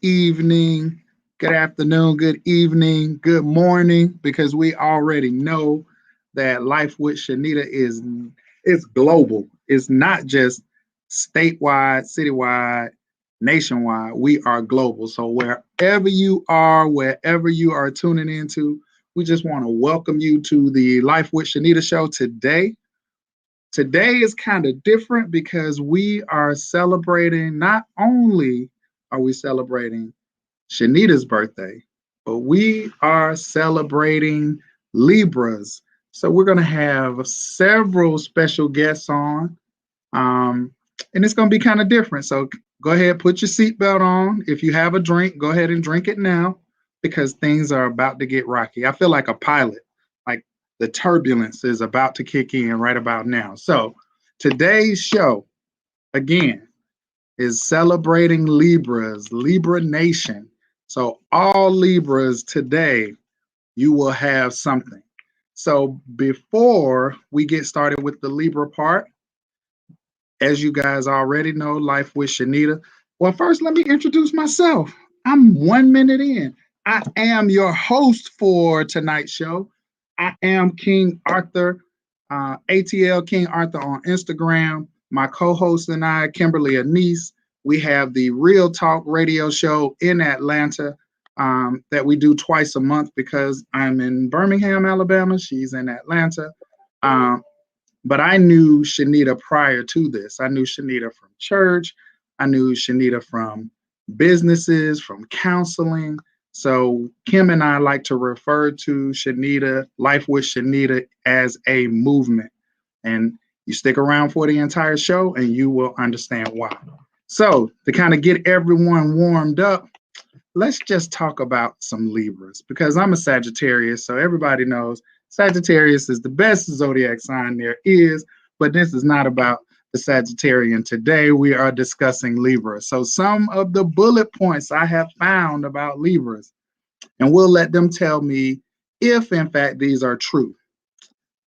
evening, good afternoon, good evening, good morning, because we already know that life with Shenita is it's global. It's not just statewide, citywide, nationwide. We are global. So wherever you are, wherever you are tuning into, we just want to welcome you to the Life with Shenita show today. Today is kind of different because we are celebrating, not only are we celebrating Shenita's birthday, but we are celebrating Libras. So we're going to have several special guests on, um, and it's going to be kind of different. So go ahead, put your seatbelt on. If you have a drink, go ahead and drink it now because things are about to get rocky. I feel like a pilot, like the turbulence is about to kick in right about now. So today's show, again, is celebrating Libras, Libra Nation. So, all Libras today, you will have something. So, before we get started with the Libra part, as you guys already know, Life with Shenita. Well, first, let me introduce myself. I'm 1 minute in. I am your host for tonight's show. I am King Arthur, ATL King Arthur on Instagram. My co host and I, Kimberly Anise, we have the Real Talk radio show in Atlanta that we do twice a month because I'm in Birmingham, Alabama. She's in Atlanta. Um, but I knew Shenita prior to this. I knew Shenita from church. I knew Shenita from businesses, from counseling. So Kim and I like to refer to Shenita, Life with Shenita, as a movement. And you stick around for the entire show and you will understand why. So to kind of get everyone warmed up, let's just talk about some Libras because I'm a Sagittarius, so everybody knows Sagittarius is the best zodiac sign there is, but this is not about the Sagittarian today. We are discussing Libras. So some of the bullet points I have found about Libras, and we'll let them tell me if in fact these are true.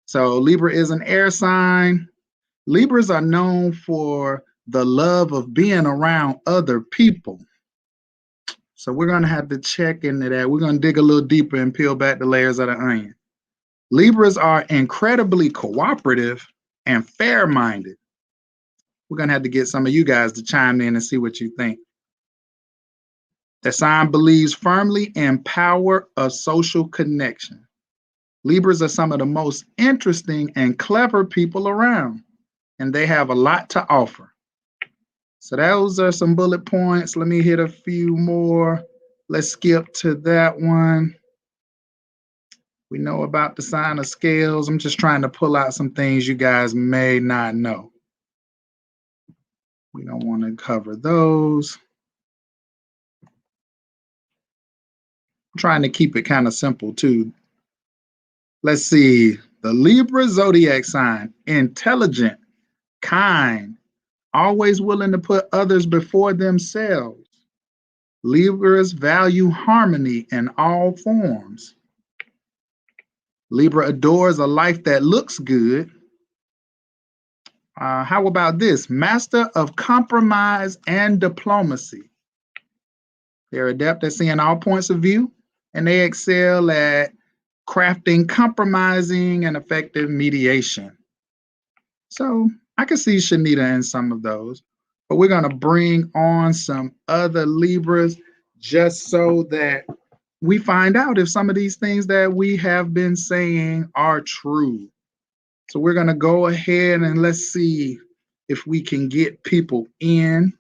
So Libra is an air sign. Libras are known for the love of being around other people. So we're going to have to check into that. We're going to dig a little deeper and peel back the layers of the onion. Libras are incredibly cooperative and fair-minded. We're going to have to get some of you guys to chime in and see what you think. The sign believes firmly in power of social connection. Libras are some of the most interesting and clever people around, and they have a lot to offer. So those are some bullet points. Let me hit a few more. Let's skip to that one. We know about the sign of scales. I'm just trying to pull out some things you guys may not know. We don't want to cover those. I'm trying to keep it kind of simple too. Let's see. The Libra zodiac sign, intelligent, kind, always willing to put others before themselves. Libras value harmony in all forms. Libra adores a life that looks good. How about this? Master of compromise and diplomacy. They're adept at seeing all points of view, and they excel at crafting compromising and effective mediation. So I can see Shenita in some of those, but we're going to bring on some other Libras just so that we find out if some of these things that we have been saying are true. So we're going to go ahead and let's see if we can get people in,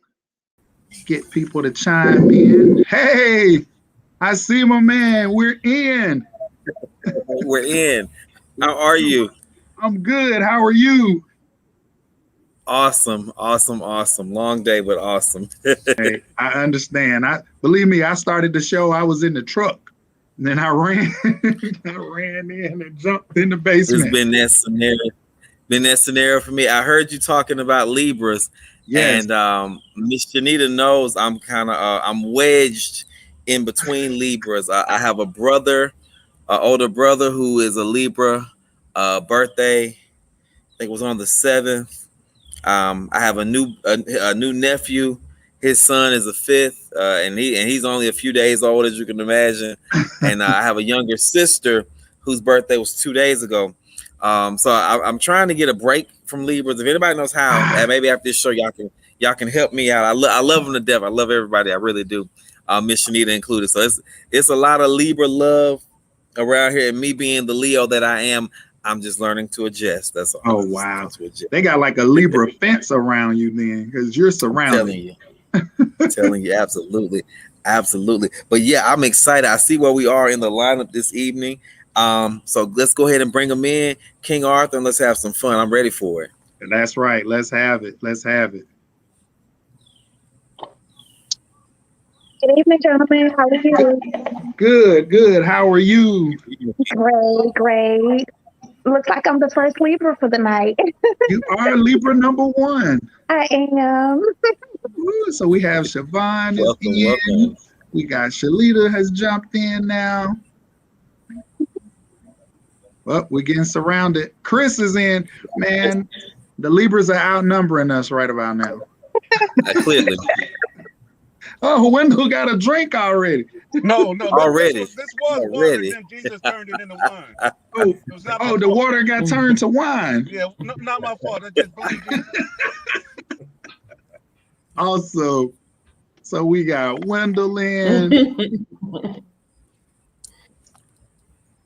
get people to chime in. Hey, I see my man. We're in. We're in. How are you? I'm good. How are you? Awesome, awesome, awesome. Long day, but awesome. Hey, I understand. I believe me, I started the show. I was in the truck. And then I ran, I ran in and jumped in the It's basement. been that scenario for me. I heard you talking about Libras, Yes. and Miss Shenita knows I'm kind of I'm wedged in between Libras. I have a brother, an older brother who is a Libra. Birthday, I think it was on the 7th. I have a new nephew. His son is a fifth, and he's only a few days old, as you can imagine. And I have a younger sister whose birthday was 2 days ago. So I'm trying to get a break from Libras. If anybody knows how, maybe after this show, y'all can help me out. I love them to death. I love everybody. I really do. Miss Shenita included. So it's a lot of Libra love around here, and me being the Leo that I am, I'm just learning to adjust. That's all. Oh wow, they got like a Libra fence around you then, because you're surrounded. Telling you, absolutely. But yeah, I'm excited. I see where we are in the lineup this evening. So let's go ahead and bring them in, King Arthur, and let's have some fun. I'm ready for it. That's right. Let's have it. Good evening, gentlemen. How are you? Good. How are you? Great. Looks like I'm the first Libra for the night. You are Libra number 1. I am. Ooh, so we have Siobhan is in. Welcome. We got Shalita has jumped in now. Well, we're getting surrounded. Chris is in. Man, the Libras are outnumbering us right about now. Clearly. Oh, Wendell got a drink already. No. Already. This was Already. water, then Jesus turned it into wine. The water got turned to wine. Yeah, not my fault. I just blamed Jesus. Also, so we got Wendell in.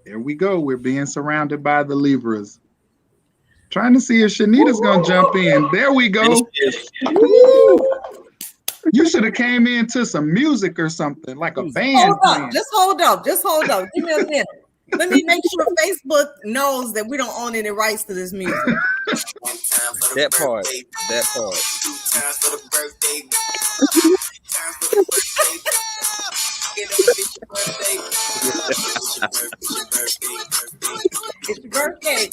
There we go. We're being surrounded by the Libras. Trying to see if Shenita's going to jump in. There we go. Woo! You should have came into some music or something, like a band. Just hold up. Give me a minute. Let me make sure Facebook knows that we don't own any rights to this music. That part. It's your birthday.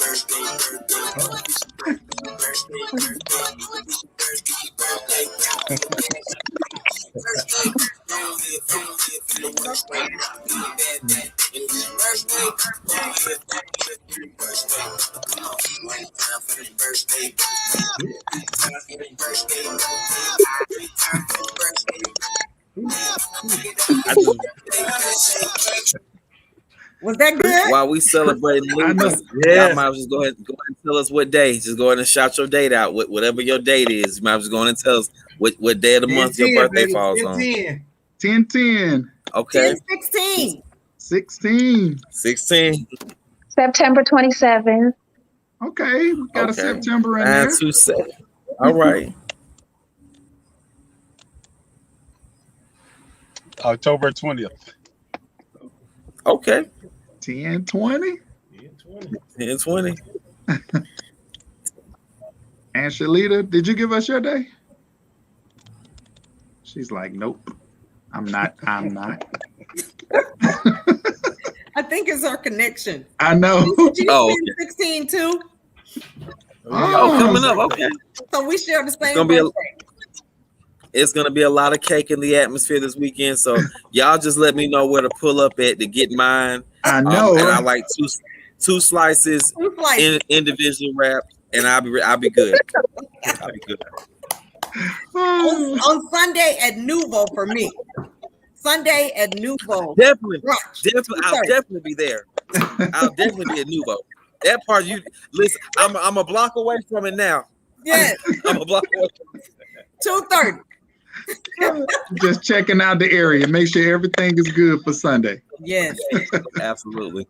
Was that good? While we celebrating Libras, I might just go ahead and tell us what day. Just go ahead and shout your date out. Whatever your date is, you might just go ahead and tell us what day of the month your birthday falls on. 10/10. Okay. 16. 16. September 27th. Okay, we got a September in there. 927. All right. October 20th. Okay. 10/20. 10/20. And Shalita, did you give us your day? She's like, nope. I'm not. I think it's our connection. I know. Oh, 16 too. Oh, coming up. Okay. So we share the same birthday. It's gonna be a lot of cake in the atmosphere this weekend. So y'all just let me know where to pull up at to get mine. I know. And I like two slices individual wrapped, and I'll be good. I'll be good. On Sunday at Nouveau for me. Sunday at Nouveau. Definitely. I'll definitely be there. I'll definitely be at Nouveau. That part, you listen. I'm a block away from it now. Yes. I'm a block away from it. 2:30. Just checking out the area. Make sure everything is good for Sunday. Yes. Absolutely.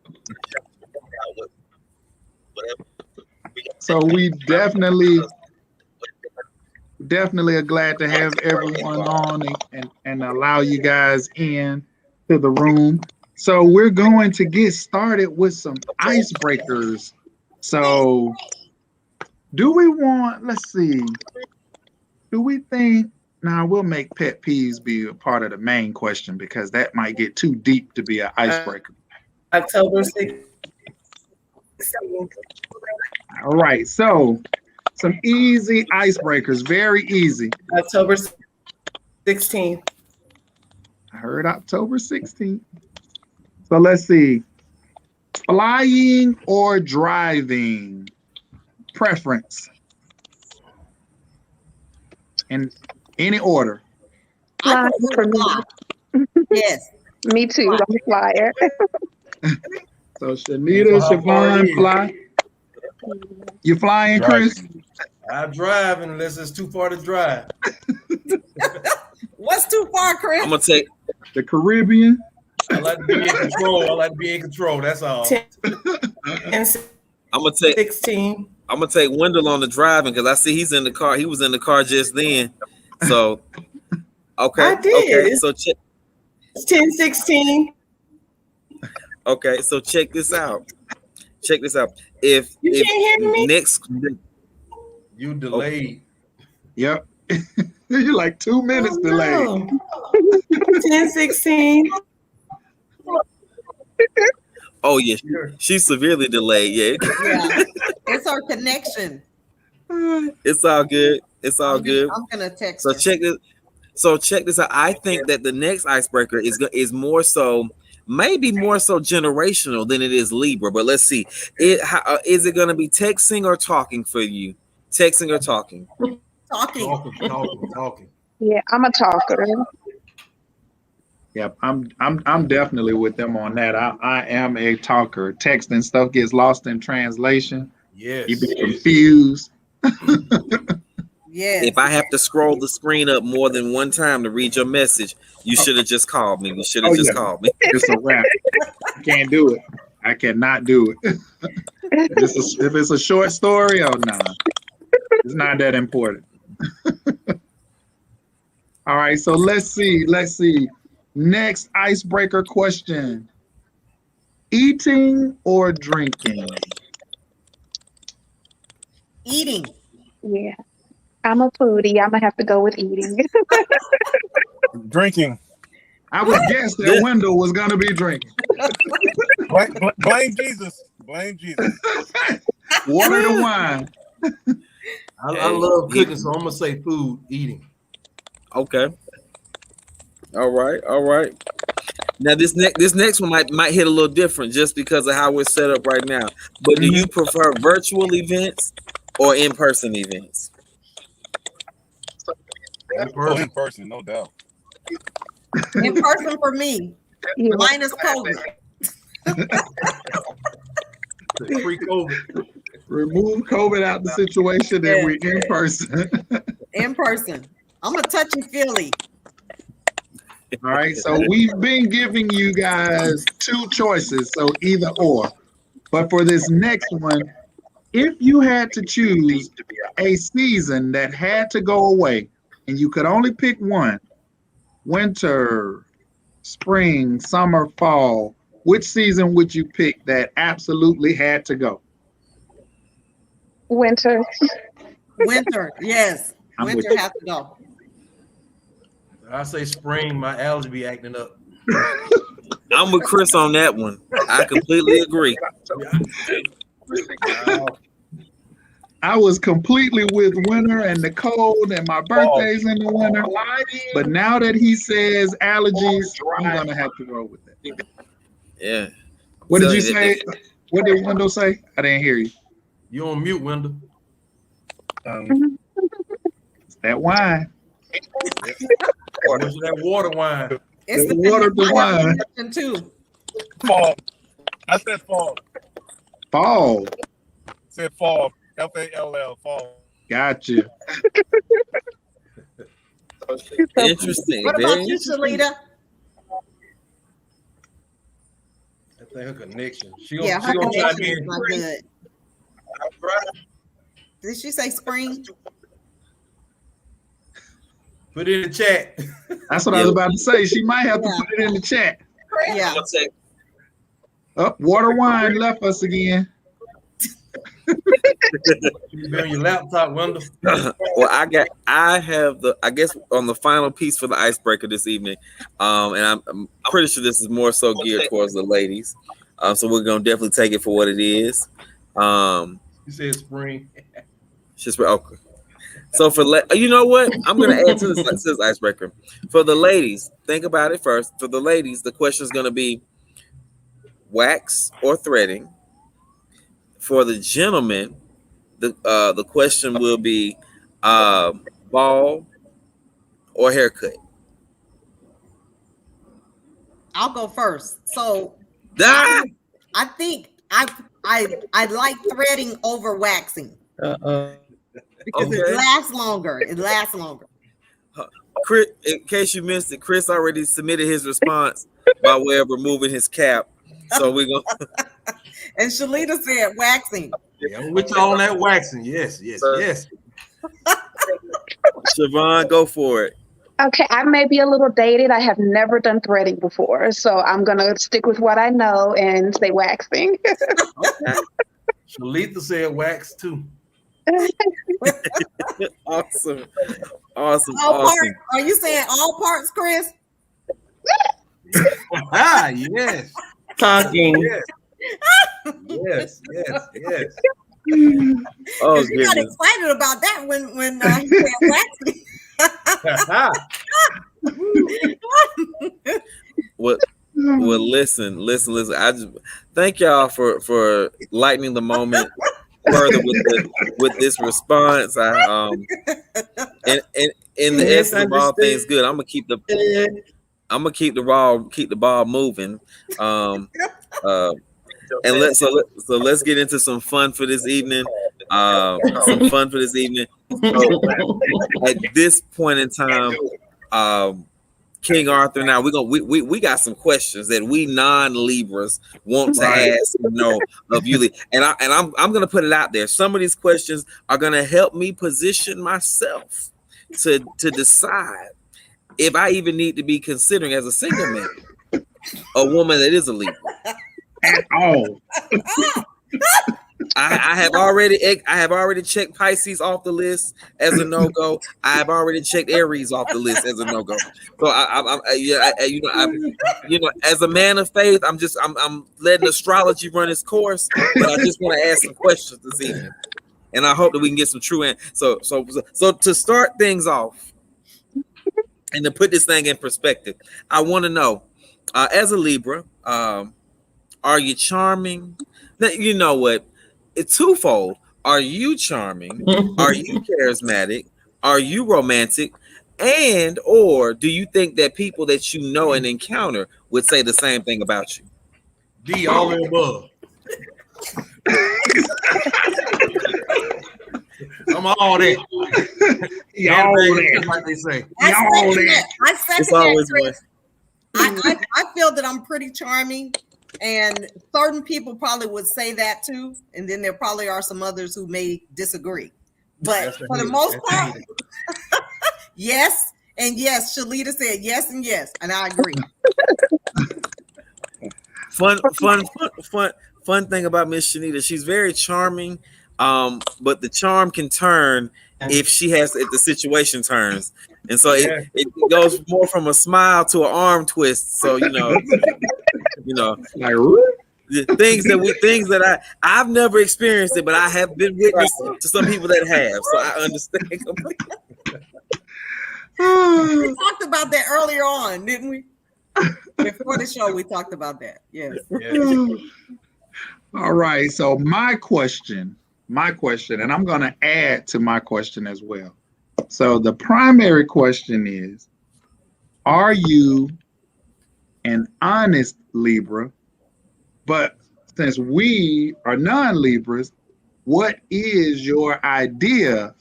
So we definitely are glad to have everyone on and allow you guys in to the room. So we're going to get started with some icebreakers. So let's see. Do we think, now we'll make pet peeves be a part of the main question because that might get too deep to be an icebreaker. October 6th. All right, so some easy icebreakers, very easy. October 16th. I heard October 16th. So let's see. Flying or driving? Preference. In any order. flying for me. Yes. Me too. I'm a flyer. So Shenita, Siobhan, fly. You flying, Chris? I drive unless it's too far to drive. What's too far, Chris? I'm gonna take the Caribbean. I like to be in control. That's all. 10 and I'm gonna take 16. I'm gonna take Wendell on the driving because I see he's in the car. He was in the car just then. So okay. I did. Okay. So check. It's 10, 16. Okay. So check this out. If You can't hear me? next You delayed. Yep. You're like 2 minutes delayed. No. 10, 16. Oh yeah, she's severely delayed. Yeah. Yeah. It's our connection. It's all good. It's all good. I'm gonna text So her. check this out. I think that the next icebreaker is more so, maybe more so generational than it is Libra. But let's see. Is it going to be texting or talking for you? Texting or talking? Talking. Yeah, I'm a talker. Yep, I'm definitely with them on that. I am a talker. Text and stuff gets lost in translation. Yes. You be confused. Yes. If I have to scroll the screen up more than one time to read your message, you should have just called me. Called me. It's a wrap. I can't do it. I cannot do it. If it's a short story, oh no, it's not that important. All right, so let's see. Next icebreaker question: eating or drinking? Eating. Yeah. I'm a foodie. I'm gonna have to go with eating. Drinking. I would guess that Wendell was gonna be drinking. Blame Jesus. Blame Jesus. Water to wine. I love cooking, so I'm gonna say food, eating. Okay. All right. Now this next one might hit a little different just because of how we're set up right now. But do you prefer virtual events or in-person events? In person, no doubt. In person for me. Yeah. Minus COVID. Pre-COVID. Remove COVID out the situation and we're in person. In person. I'm a touchy-feely. All right, so we've been giving you guys two choices, so either or. But for this next one, if you had to choose a season that had to go away and you could only pick one, winter, spring, summer, fall, which season would you pick that absolutely had to go? Winter. Winter, yes. I'm with Winter you. has to go. I say spring, my allergy be acting up. I'm with Chris on that one. I completely agree. I was completely with winter and the cold, and my birthday's in the winter. But now that he says allergies, I'm gonna have to roll with it. Yeah. What did you say? What did Wendell say? I didn't hear you. You on mute, Wendell. It's that wine. That water wine. It's The water to wine. too. Fall. I said fall. Fall. Said fall. F-A-L-L. Fall. Gotcha. Interesting. What Very about you, interesting. Shalita? I think her connection. She Yeah, gonna her try connection again. is not good. Did she say spring? Put it in the chat. That's what I was about to say. She might have to put it in the chat. Yeah. I'm gonna take Oh, water wine left us again. You be on your laptop, Wendell. well, I have I guess on the final piece for the icebreaker this evening, and I'm pretty sure this is more so geared towards the ladies. So we're gonna definitely take it for what it is. You said spring. Just okay. So you know what? I'm gonna add to this icebreaker. For the ladies, think about it first. For the ladies, the question is gonna be wax or threading. For the gentlemen, the question will be ball or haircut. I'll go first. So Ah! I think I like threading over waxing because it Okay. lasts longer. It lasts longer. Chris, in case you missed it, Chris already submitted his response by way of removing his cap. So we're gonna And Shalita said waxing. Yeah, I'm with y'all on that waxing. Yes. Siobhan, go for it. Okay, I may be a little dated. I have never done threading before, so I'm gonna stick with what I know and say waxing. Okay. Shalita said wax too. Awesome. All parts. Are you saying all parts, Chris? Yes. Talking. Yes. Oh, You got goodness. excited about that when he said waxing. Well, listen. I just thank y'all for lightening the moment further with this response. I and in the essence of all things good, I'm gonna keep the ball moving. And let's get into some fun for this evening. So at this point in time, King Arthur. Now we got some questions that we non-Libras want to ask, of you. And I'm gonna put it out there. Some of these questions are gonna help me position myself to decide if I even need to be considering as a single man a woman that is a Libra. At all. I have already checked Pisces off the list as a no-go. I have already checked Aries off the list as a no-go. So as a man of faith, I'm letting astrology run its course, but I just want to ask some questions this evening, and I hope that we can get some true answers. So to start things off, and to put this thing in perspective, I want to know, as a Libra, are you charming? Now, you know what? It's twofold. Are you charming? Are you charismatic? Are you romantic? And or do you think that people that you know and encounter would say the same thing about you? D, all the above. I'm all that. Y'all that. Like they say. I second It's always that, Chris. I feel that I'm pretty charming, and certain people probably would say that too, and then there probably are some others who may disagree. But for the most part, yes and yes. Shalita said yes and yes, and I agree. Fun thing about Miss Shenita, she's very charming, but the charm can turn if the situation turns, and so it goes more from a smile to an arm twist. So like things that I've never experienced it, but I have been witness to some people that have, so I understand completely. We talked about that earlier on, didn't we? Before the show, we talked about that. Yes. All right. So my question, and I'm going to add to my question as well. So the primary question is, are you an honest Libra? But since we are non-Libras, what is your idea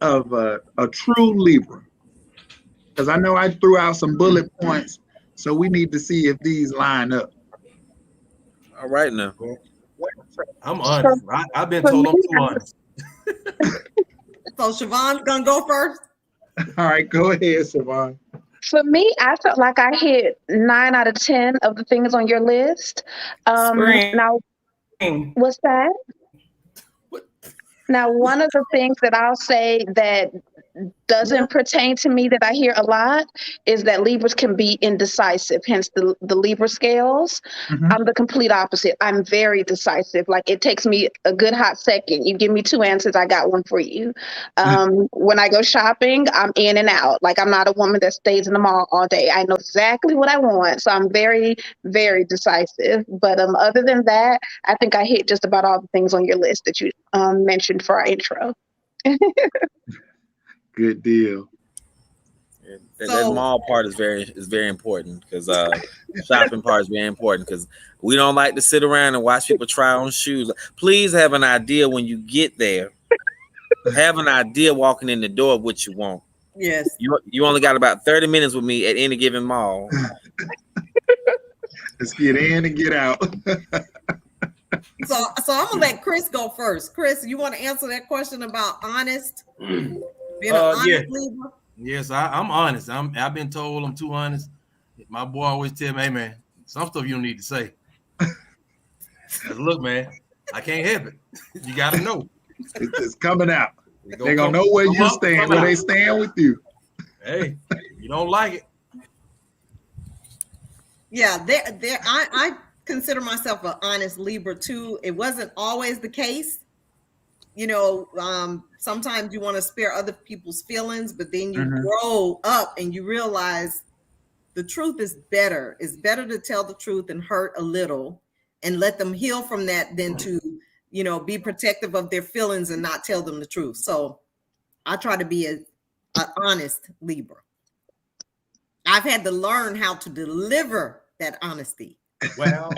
of a true Libra? Because I know I threw out some bullet points, so we need to see if these line up. All right now. I'm honest. I've been told I'm too honest. So Siobhan's gonna go first. All right, go ahead, Siobhan. For me, I felt like I hit 9 out of 10 of the things on your list. Now, what's that? Now, one of the things that I'll say that doesn't pertain to me that I hear a lot is that Libras can be indecisive, hence the Libra scales. Mm-hmm. I'm the complete opposite. I'm very decisive. Like, it takes me a good hot second. You give me 2 answers, I got one for you. When I go shopping, I'm in and out. Like, I'm not a woman that stays in the mall all day. I know exactly what I want. So I'm very, very decisive. But other than that, I think I hit just about all the things on your list that you mentioned for our intro. Good deal. That mall part is very important because shopping part is very important because we don't like to sit around and watch people try on shoes. Please have an idea when you get there. Have an idea walking in the door of what you want. Yes. You only got about 30 minutes with me at any given mall. Let's get in and get out. So I'm gonna let Chris go first. Chris, you want to answer that question about honest? Being an honest Libra? Yes, I'm honest. I've been told I'm too honest. My boy always tell me, hey man, some stuff you don't need to say. Look, man, I can't help it. You gotta know. It's coming out. They're gonna know where you stand, where they stand with you. Hey, you don't like it. Yeah, I consider myself an honest Libra too. It wasn't always the case. You know, sometimes you want to spare other people's feelings, but then you grow up and you realize the truth is better. It's better to tell the truth and hurt a little and let them heal from that than to, you know, be protective of their feelings and not tell them the truth. So I try to be an honest Libra. I've had to learn how to deliver that honesty. Well,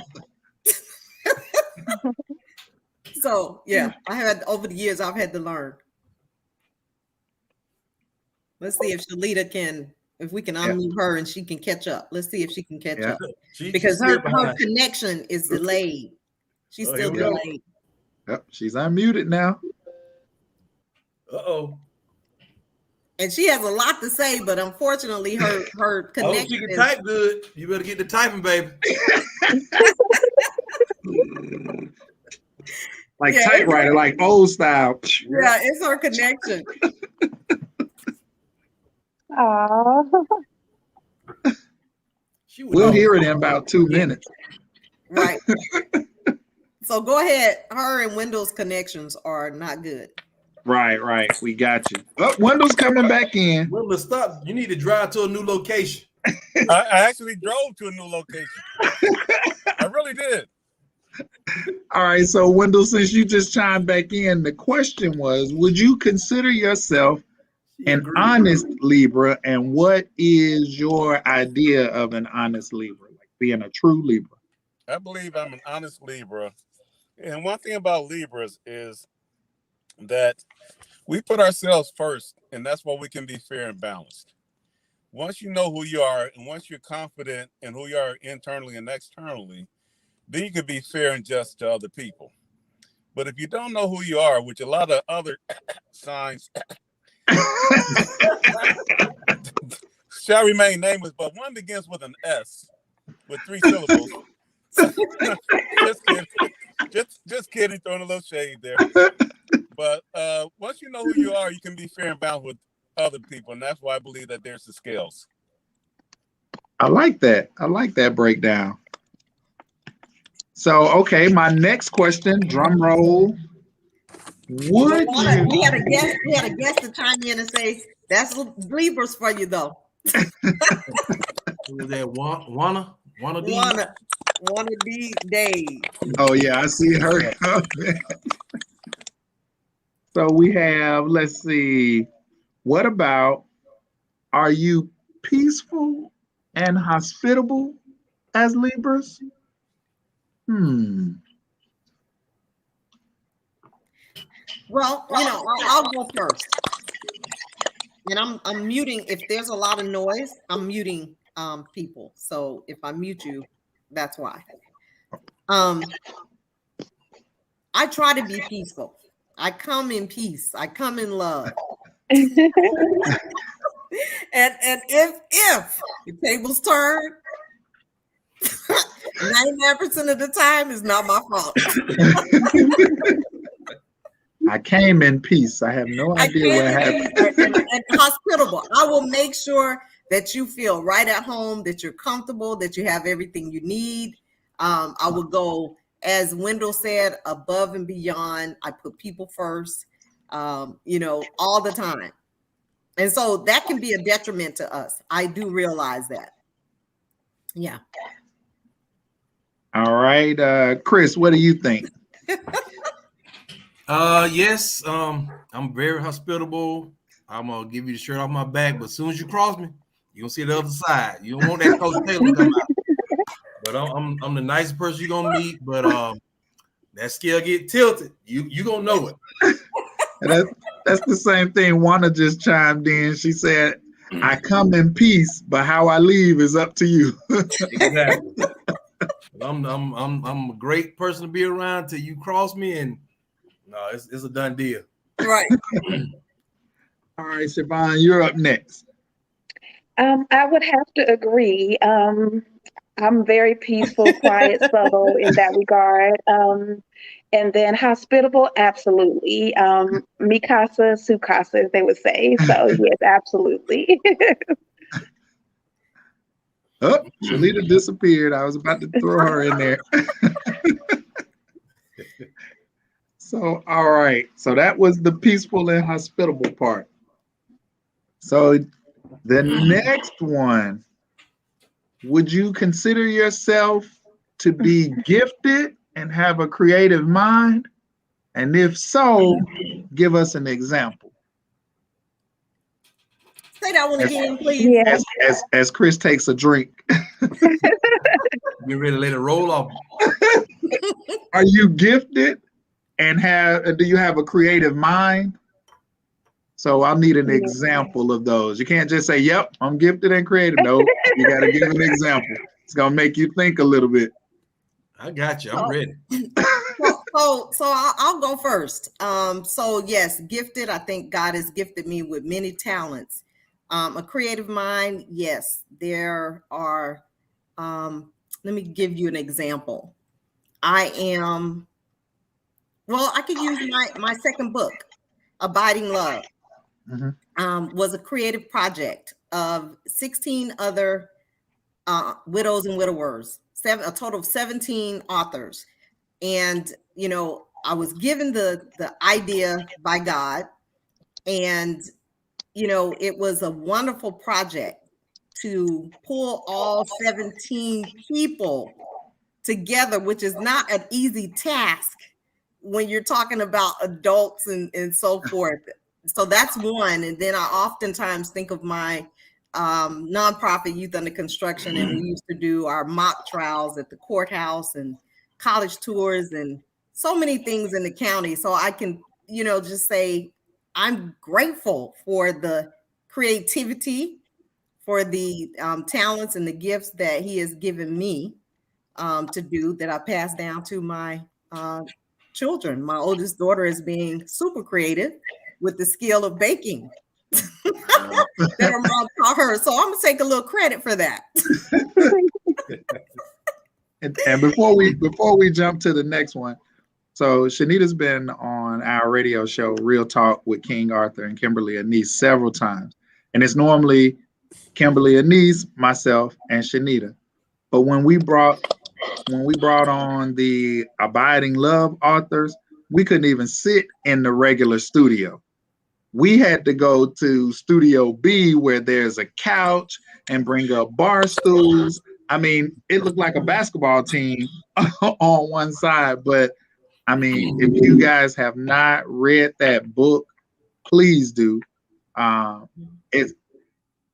so yeah, over the years I've had to learn. Let's see if Shenita if we can unmute her and she can catch up. Let's see if she can catch up because her connection is delayed. She's still delayed. Yep, she's unmuted now. Uh-oh. And she has a lot to say, but unfortunately, her connection. Oh, she can type good. You better get the typing, baby. Like typewriter, like old style. Yeah, it's her connection. We'll hear it in about 2 minutes. Right. So go ahead. Her and Wendell's connections are not good. Right. We got you. Oh, Wendell's coming back in. Wendell, stop. You need to drive to a new location. I actually drove to a new location. I really did. All right. So, Wendell, since you just chimed back in, the question was, would you consider yourself an honest Libra? And what is your idea of an honest Libra, like being a true Libra? I believe I'm an honest Libra. And one thing about Libras is that we put ourselves first, and that's why we can be fair and balanced. Once you know who you are, and once you're confident in who you are internally and externally, then you can be fair and just to other people. But if you don't know who you are, which a lot of other signs shall remain nameless, but one begins with an S with 3 syllables. Just kidding, throwing a little shade there. But once you know who you are, you can be fair and balanced with other people, and that's why I believe that there's the scales. I like that. I like that breakdown. So, okay, my next question, drum roll. We had a guest to chime in and say, that's Libras for you, though. Who was that? Wanna be Dave. Oh, yeah, I see her. So we have, let's see, what about, are you peaceful and hospitable as Libras? Well, you know, I'll go first. And I'm muting, if there's a lot of noise, I'm muting people. So if I mute you, that's why. I try to be peaceful. I come in peace. I come in love. and if the tables turn, 99% of the time is not my fault. I came in peace. I have no idea what happened. And hospitable. I will make sure that you feel right at home, that you're comfortable, that you have everything you need. I will go, as Wendell said, above and beyond. I put people first, you know, all the time. And so that can be a detriment to us. I do realize that. Yeah. All right. Chris, what do you think? Yes, I'm very hospitable. I'm gonna give you the shirt off my back, but as soon as you cross me, You don't see the other side. You don't want that Coach Taylor to come out. But I'm the nicest person you're gonna meet. But that scale get tilted. You gonna know it. That's the same thing. Wanna just chimed in. She said, "I come in peace, but how I leave is up to you." Exactly. I'm a great person to be around till you cross me, and no, it's a done deal. Right. All right, Siobhan, you're up next. I would have to agree. I'm very peaceful, quiet, subtle in that regard. And then hospitable, absolutely. Mi casa, su casa, as they would say. So yes, absolutely. Oh, Shalita disappeared. I was about to throw her in there. So, all right. So that was the peaceful and hospitable part. So the next one, would you consider yourself to be gifted and have a creative mind? And if so, give us an example. Say that one again, please. Yeah. As Chris takes a drink. Be ready to let it roll off. Are you gifted and do you have a creative mind? So I'll need an example of those. You can't just say, "Yep, I'm gifted and creative." No, you got to give an example. It's gonna make you think a little bit. I got you. I'm ready. So I'll go first. So yes, gifted. I think God has gifted me with many talents. A creative mind. Yes, there are. Let me give you an example. I could use my second book, Abiding Love. Was a creative project of 16 other widows and widowers, a total of 17 authors. And, I was given the idea by God, and, it was a wonderful project to pull all 17 people together, which is not an easy task when you're talking about adults and so forth. So that's one. And then I oftentimes think of my nonprofit Youth Under Construction, and we used to do our mock trials at the courthouse and college tours and so many things in the county. So I can, just say I'm grateful for the creativity, for the talents and the gifts that He has given me to do, that I pass down to my children. My oldest daughter is being super creative with the skill of baking that her mom taught her. So I'm gonna take a little credit for that. And before we jump to the next one, so Shenita's been on our radio show, Real Talk with King Arthur and Kimberly Anise several times. And it's normally Kimberly Anise, myself, and Shenita. But when we brought on the Abiding Love authors, we couldn't even sit in the regular studio. We had to go to Studio B, where there's a couch, and bring up bar stools. I mean, it looked like a basketball team on one side. But I mean, if you guys have not read that book, please do. It's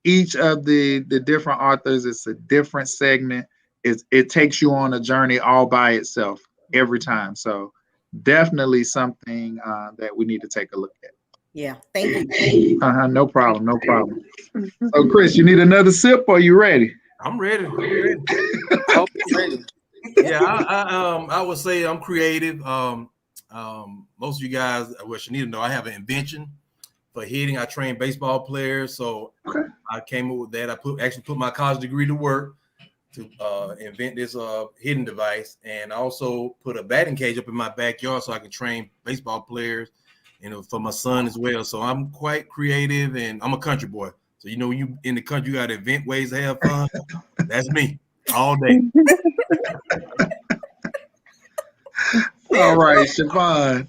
each of the different authors. It's a different segment. It takes you on a journey all by itself every time. So definitely something that we need to take a look at. Yeah, thank you. No problem, no problem. So Chris, you need another sip, or you ready? I'm ready. I hope you're ready. Yeah, I would say I'm creative. Most of you guys, well, Shenita know I have an invention for hitting. I train baseball players, so I came up with that. I actually put my college degree to work to invent this hitting device, and I also put a batting cage up in my backyard so I can train baseball players, for my son as well. So I'm quite creative, and I'm a country boy. So when you in the country, you got to invent ways to have fun. That's me all day. All right, Siobhan.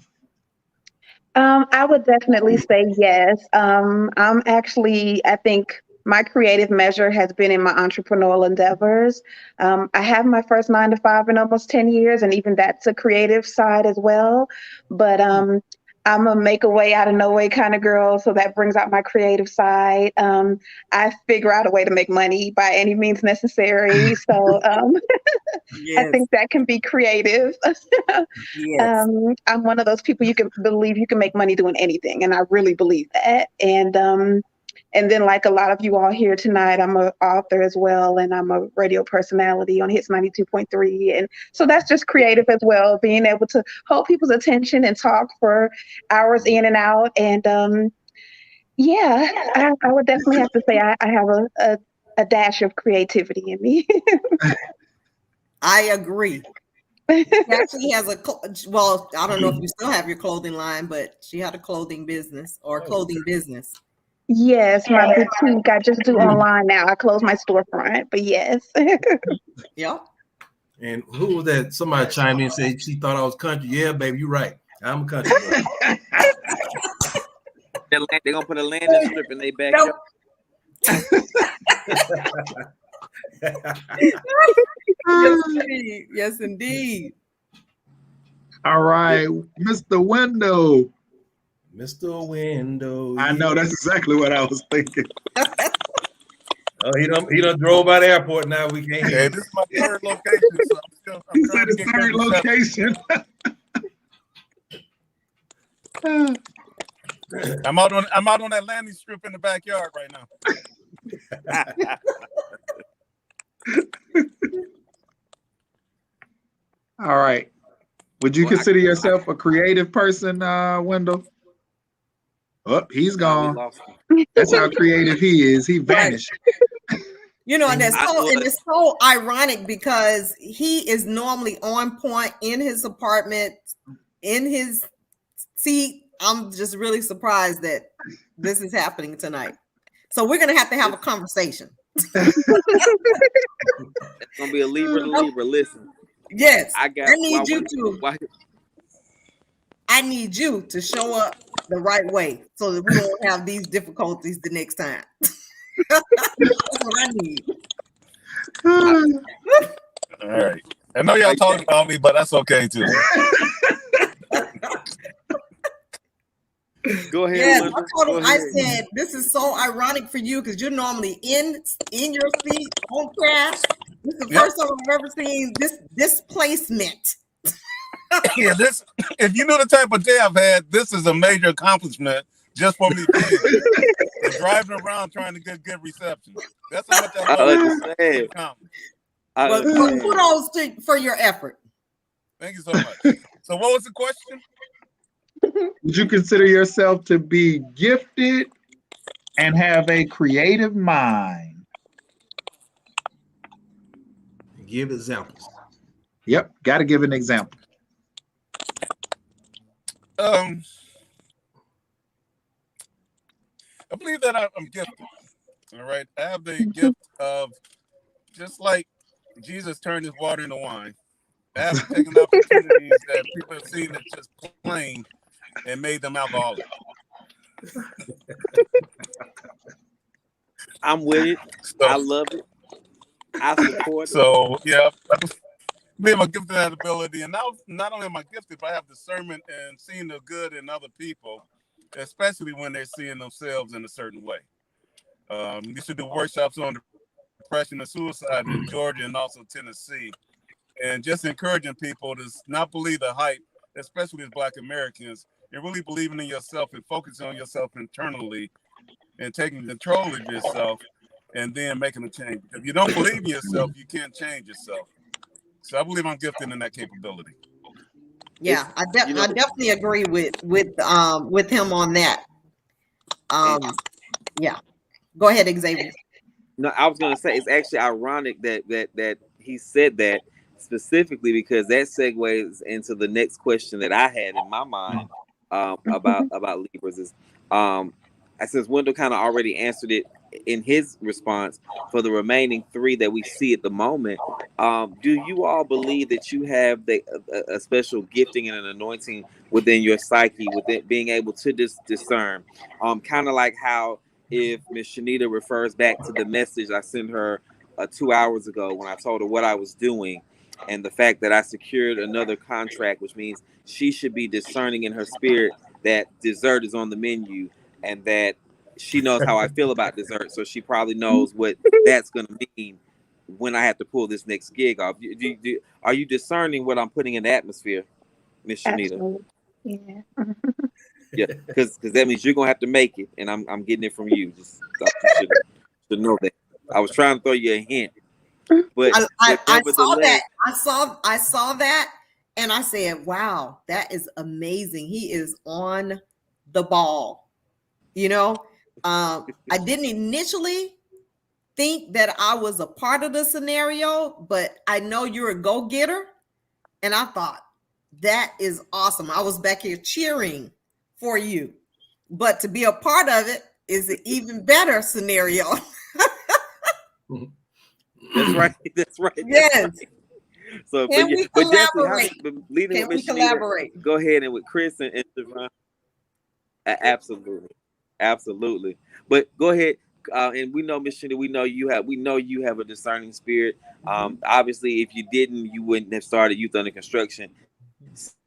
I would definitely say yes. I think my creative measure has been in my entrepreneurial endeavors. I have my first 9 to 5 in almost 10 years, and even that's a creative side as well. But I'm a make a way out of no way kind of girl, so that brings out my creative side. I figure out a way to make money by any means necessary. So I Yes. think that can be creative. Yes. I'm one of those people you can believe you can make money doing anything, and I really believe that. And then, like a lot of you all here tonight, I'm an author as well, and I'm a radio personality on Hits 92.3. And so that's just creative as well, being able to hold people's attention and talk for hours in and out. And yeah, I would definitely have to say I have a dash of creativity in me. I agree. She actually has well, I don't know if you still have your clothing line, but she had a clothing business or clothing business. Yes, my boutique. I just do online now. I closed my storefront, but yes. Yeah. And who was that? Somebody chimed in and said she thought I was country. Yeah, baby, you're right. I'm a country boy. They're gonna put a landing strip in their backyard. Yes, indeed. Yes, indeed. All right, Mr. Window. Mr. Window. I know that's exactly what I was thinking. Oh, he done drove by the airport. Now we can't hear. Hey, this is my third location, so I'm He trying said to his get third good location. I'm out on that landing strip in the backyard right now. All right. Would you consider yourself a creative person, Wendell? Oh, he's gone. That's how creative he is. He vanished. You know, and it's so ironic because he is normally on point in his apartment, in his seat. I'm just really surprised that this is happening tonight. So we're gonna have to have a conversation. It's gonna be a Libra to Libra. Listen. Yes, I need you to show up the right way so that we won't have these difficulties the next time. That's what I need. All right. I know y'all talking about me, but that's okay too. Go ahead. Yes, I said this is so ironic for you because you're normally in your seat on crash. This is the first time I've ever seen this displacement. Yeah, if you knew the type of day I've had, this is a major accomplishment just for me driving around trying to get good reception. That's how much I love it. Well, kudos for your effort. Thank you so much. So what was the question? Would you consider yourself to be gifted and have a creative mind? Give examples. Yep, got to give an example. I believe that I'm gifted. All right. I have the gift of, just like Jesus turned his water into wine, I have taken opportunities that people have seen as just plain and made them alcoholic. I'm with it. So, I love it. I support it. So yeah, me my gifted that ability, and now not only am I gifted, but I have discernment and seeing the good in other people, especially when they're seeing themselves in a certain way. Used to do workshops on depression and suicide in Georgia and also Tennessee, and just encouraging people to not believe the hype, especially as Black Americans, and really believing in yourself and focusing on yourself internally and taking control of yourself and then making a change. If you don't believe in yourself, you can't change yourself. So I believe I'm gifted in that capability. Yeah, I definitely agree with him on that. Yeah. Go ahead, Xavier. No, I was going to say it's actually ironic that he said that specifically because that segues into the next question that I had in my mind about Libras is since Wendell kind of already answered it in his response for the remaining three that we see at the moment. Do you all believe that you have a special gifting and an anointing within your psyche, within being able to discern? Kind of like how if Miss Shenita refers back to the message I sent her 2 hours ago when I told her what I was doing and the fact that I secured another contract, which means she should be discerning in her spirit that dessert is on the menu, and that she knows how I feel about dessert, so she probably knows what that's going to mean when I have to pull this next gig off. Are you discerning what I'm putting in the atmosphere, Miss Shenita? Absolutely. Yeah. Yeah, because that means you're gonna have to make it, and I'm getting it from you. Just you should know that. I was trying to throw you a hint, but I saw that. nevertheless, I saw that, and I said, "Wow, that is amazing. He is on the ball." You know, I didn't initially think that I was a part of the scenario, but I know you're a go-getter, and I thought that is awesome. I was back here cheering for you, but to be a part of it is an even better scenario. That's right. That's right. Yes. Right. So, Can we collaborate? Leading Can with we Miss Shenita, collaborate? go ahead, and with Chris and Siobhan. Absolutely. But go ahead, and we know, Miss Shenita, we know you have a discerning spirit. Obviously, if you didn't, you wouldn't have started Youth Under Construction,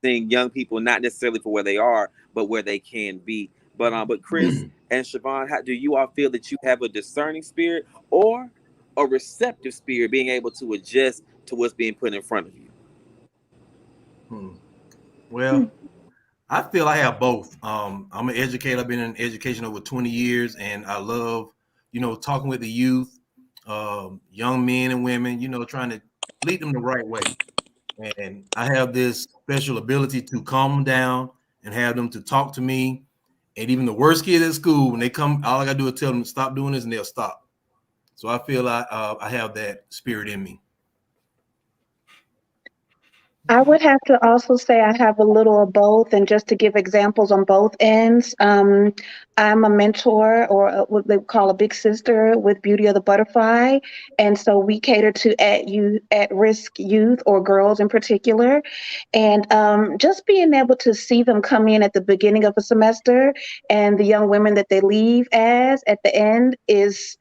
seeing young people not necessarily for where they are, but where they can be. But Chris and Siobhan, how do you all feel that you have a discerning spirit or a receptive spirit, being able to adjust to what's being put in front of you? Well, I feel I have both. I'm an educator. I've been in education over 20 years, and I love, talking with the youth, young men and women, trying to lead them the right way. And I have this special ability to calm them down and have them to talk to me. And even the worst kid at school, when they come, all I gotta do is tell them to stop doing this, and they'll stop. So I feel I have that spirit in me. I would have to also say I have a little of both, and just to give examples on both ends, I'm a mentor, or what they call a big sister, with Beauty of the Butterfly, and so we cater to at-risk youth, or girls in particular, and just being able to see them come in at the beginning of a semester, and the young women that they leave as at the end is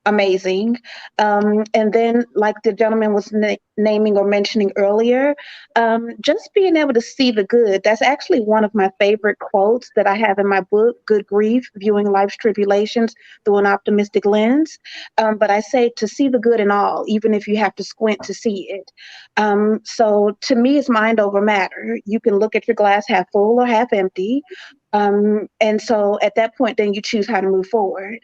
amazing. And then, like the gentleman was naming or mentioning earlier, just being able to see the good. That's actually one of my favorite quotes that I have in my book, Good Grief, Viewing Life's Tribulations Through an Optimistic Lens. But I say to see the good in all, even if you have to squint to see it. So to me, it's mind over matter. You can look at your glass half full or half empty. And so at that point, then you choose how to move forward.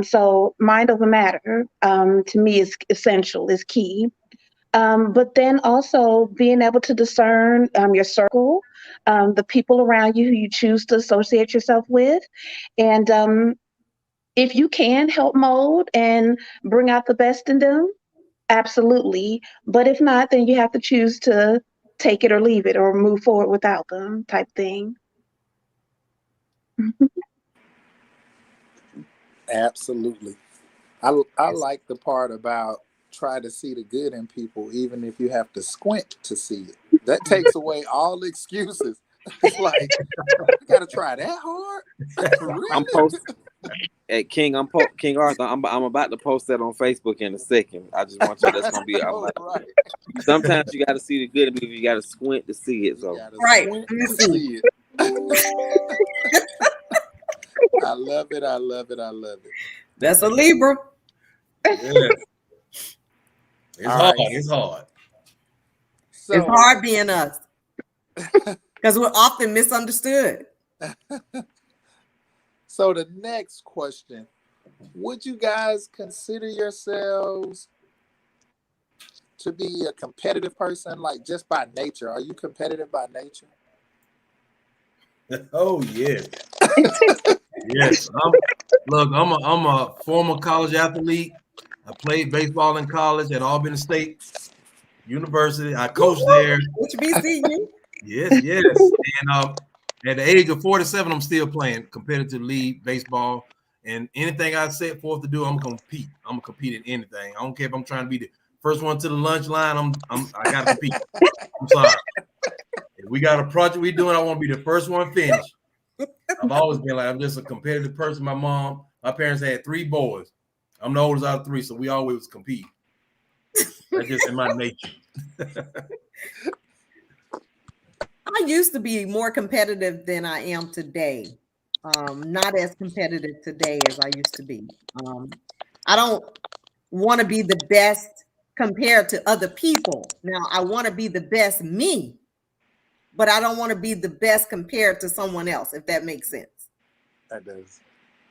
So mind over matter, to me, is essential, is key. But then also being able to discern your circle, the people around you who you choose to associate yourself with. And if you can help mold and bring out the best in them, absolutely. But if not, then you have to choose to take it or leave it, or move forward without them, type thing. Absolutely. I like the part about try to see the good in people, even if you have to squint to see it. That takes away all excuses. It's like, you gotta try that hard. Really? I'm at King Arthur. I'm about to post that on Facebook in a second. I just want you. That's gonna be. Right. Sometimes you got to see the good in people. You got to squint to see it. So Right. To see it. I love it. I love it. I love it. That's a Libra. Yeah. It's All hard. right. It's hard. So, It's hard being us because we're often misunderstood. So the next question, would you guys consider yourselves to be a competitive person, like just by nature? Are you competitive by nature? Oh yes. Yes. I'm a former college athlete. I played baseball in college at Albany State University. I coached there. HBCU. Yes. And at the age of 47, I'm still playing competitive league baseball. And anything I set forth to do, I'm gonna compete. I'm gonna compete in anything. I don't care if I'm trying to be the first one to the lunch line. I gotta compete. I'm sorry. If we got a project we're doing, I want to be the first one finished. I've always been like, I'm just a competitive person. My parents had 3 boys. I'm the oldest out of 3, so we always compete. That's just in my nature. I used to be more competitive than I am today. Not as competitive today as I used to be. I don't want to be the best compared to other people. Now, I want to be the best me, but I don't want to be the best compared to someone else, if that makes sense. That does.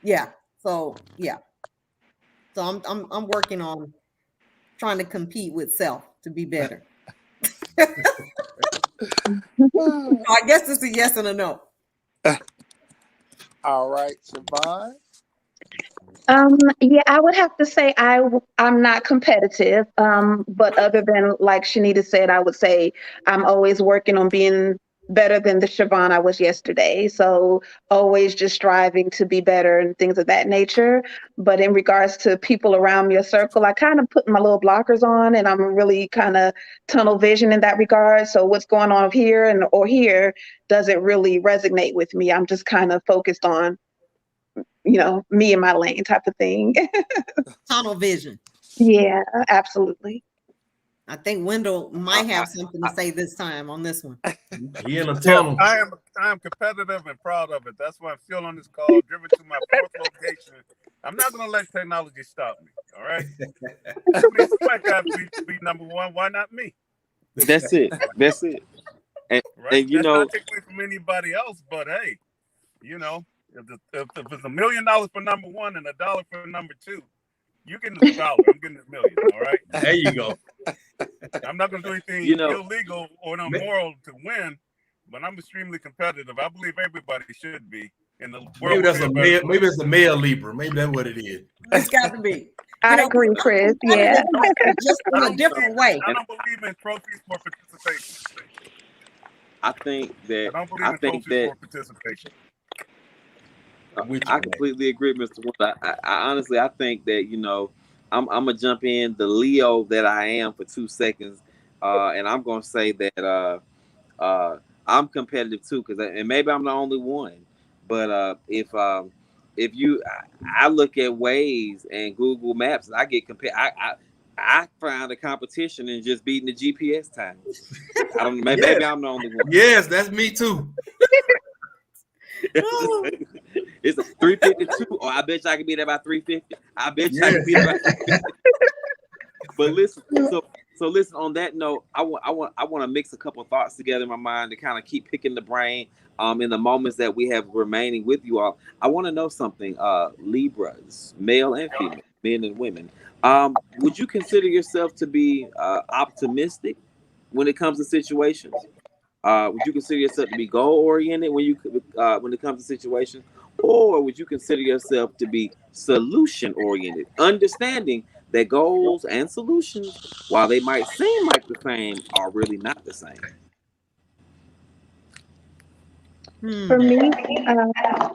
Yeah. So yeah. So I'm working on trying to compete with self to be better. So I guess it's a yes and a no. All right, Siobhan. Yeah, I would have to say I'm not competitive. But other than like Shenita said, I would say I'm always working on being better than the Siobhan I was yesterday. So always just striving to be better and things of that nature. But in regards to people around me, a circle, I kind of put my little blockers on, and I'm really kind of tunnel vision in that regard. So what's going on here or here doesn't really resonate with me. I'm just kind of focused on me and my lane type of thing. Tunnel vision. Yeah, absolutely. I think Wendell might have something to say this time on this one. He in a Yeah, tunnel. I am competitive and proud of it. That's why I'm still on this call, driven to my fourth location. I'm not going to let technology stop me. All right. Somebody got to be number one. Why not me? That's it. That's it. And, right. and That's not taking away from anybody else, but hey, if it's $1 million for number one and $1 for number two, you getting the $1. I'm getting $1 million. All right. There you go. I'm not going to do anything illegal or immoral to win, but I'm extremely competitive. I believe everybody should be in the world. Maybe it's a male Libra. Maybe that's what it is. It's got to be. I agree, Chris. Yeah. Just in a different way. I don't believe in trophies for participation. I think that for participation. I completely agree, Mr. Wendell. I honestly, I think that I'm gonna jump in the Leo that I am for 2 seconds, and I'm gonna say that I'm competitive too, and maybe I'm the only one, but if I look at Waze and Google Maps, I get compared. I find a competition in just beating the GPS time. I don't know. Maybe I'm the only one. Yes, that's me too. It's 352. Oh, I bet you I can be there by 350. I bet you I can be there by 350. But listen, so listen. On that note, I want to mix a couple of thoughts together in my mind to kind of keep picking the brain. In the moments that we have remaining with you all, I want to know something. Libras, male and female, men and women. Would you consider yourself to be optimistic when it comes to situations? Would you consider yourself to be goal-oriented when it comes to situations? Or would you consider yourself to be solution-oriented, understanding that goals and solutions, while they might seem like the same, are really not the same? For me,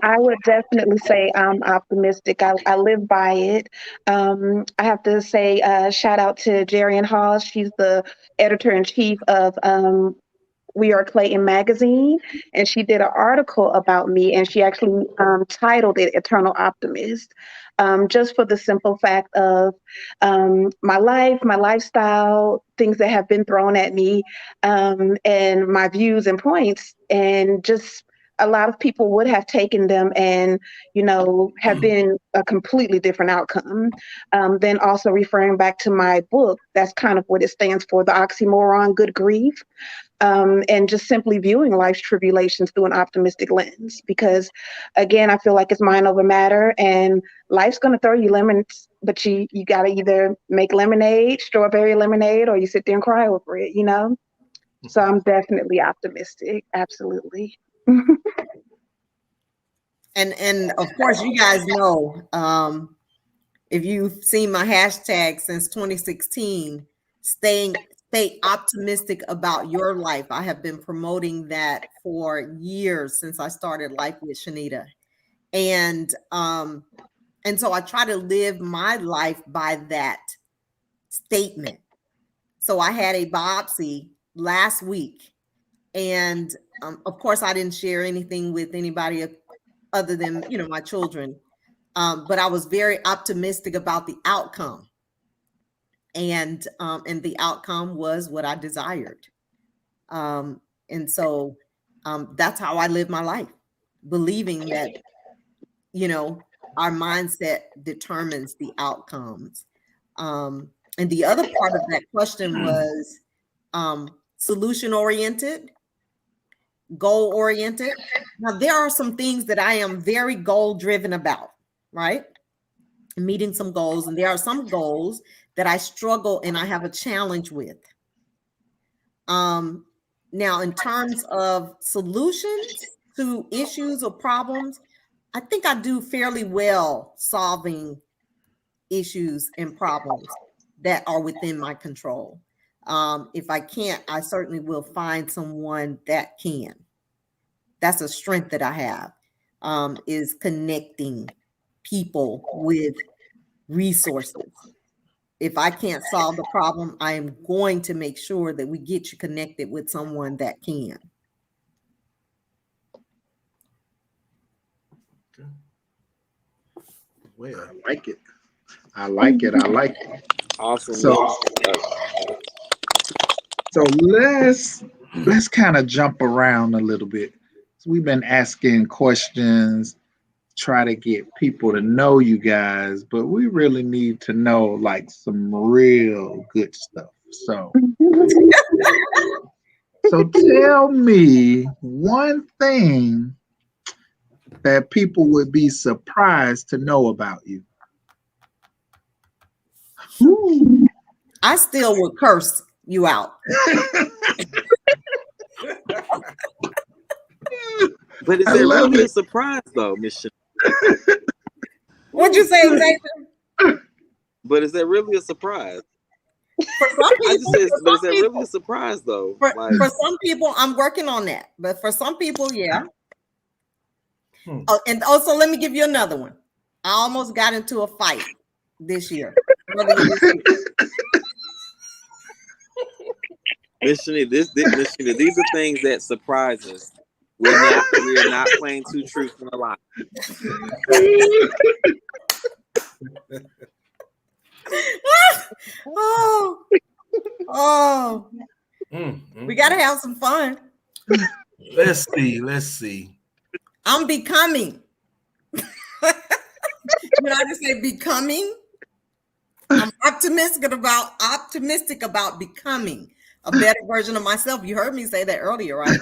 I would definitely say I'm optimistic. I live by it. I have to say, shout out to Jerrian Hall. She's the editor-in-chief of We Are Clayton magazine, and she did an article about me, and she actually titled it Eternal Optimist, just for the simple fact of my life, my lifestyle, things that have been thrown at me, and my views and points, and just a lot of people would have taken them and, have been a completely different outcome. Then also referring back to my book, that's kind of what it stands for, the oxymoron, good grief. And just simply viewing life's tribulations through an optimistic lens. Because again, I feel like it's mind over matter, and life's going to throw you lemons, but you got to either make lemonade, strawberry lemonade, or you sit there and cry over it, So I'm definitely optimistic. Absolutely. And of course, you guys know, if you've seen my hashtag since 2016, stay optimistic about your life. I have been promoting that for years since I started Life with Shenita. And so I try to live my life by that statement. So I had a biopsy last week, and of course I didn't share anything with anybody other than my children, but I was very optimistic about the outcome, and the outcome was what I desired, and so That's how I live my life, believing that, you know, our mindset determines the outcomes. And the other part of that question was solution oriented, goal oriented. Now, there are some things that I am very goal driven about, right? Meeting some goals, and there are some goals that I struggle and I have a challenge with. Now, in terms of solutions to issues or problems, I think I do fairly well solving issues and problems that are within my control. If I can't, I certainly will find someone that can. That's a strength that I have, is connecting people with resources. If I can't solve the problem, I am going to make sure that we get you connected with someone that can. Okay. Well, I like it. I like it. I like it. Awesome. So let's kind of jump around a little bit. So we've been asking questions, try to get people to know you guys, but we really need to know like some real good stuff. So tell me one thing that people would be surprised to know about you. I still would curse you out. But is there really a surprise though, Miss Shenita? What'd you say, Xavier? But is that really a surprise? For some people, but is that really a surprise though? For some people, I'm working on that. But for some people, yeah. Oh, and also, let me give you another one. I almost got into a fight this year. Miss Shenita, these are things that surprise us. We're not playing two truths and a lie. We gotta have some fun. Let's see. I'm becoming. When I just say becoming, I'm optimistic about becoming a better version of myself. You heard me say that earlier, right?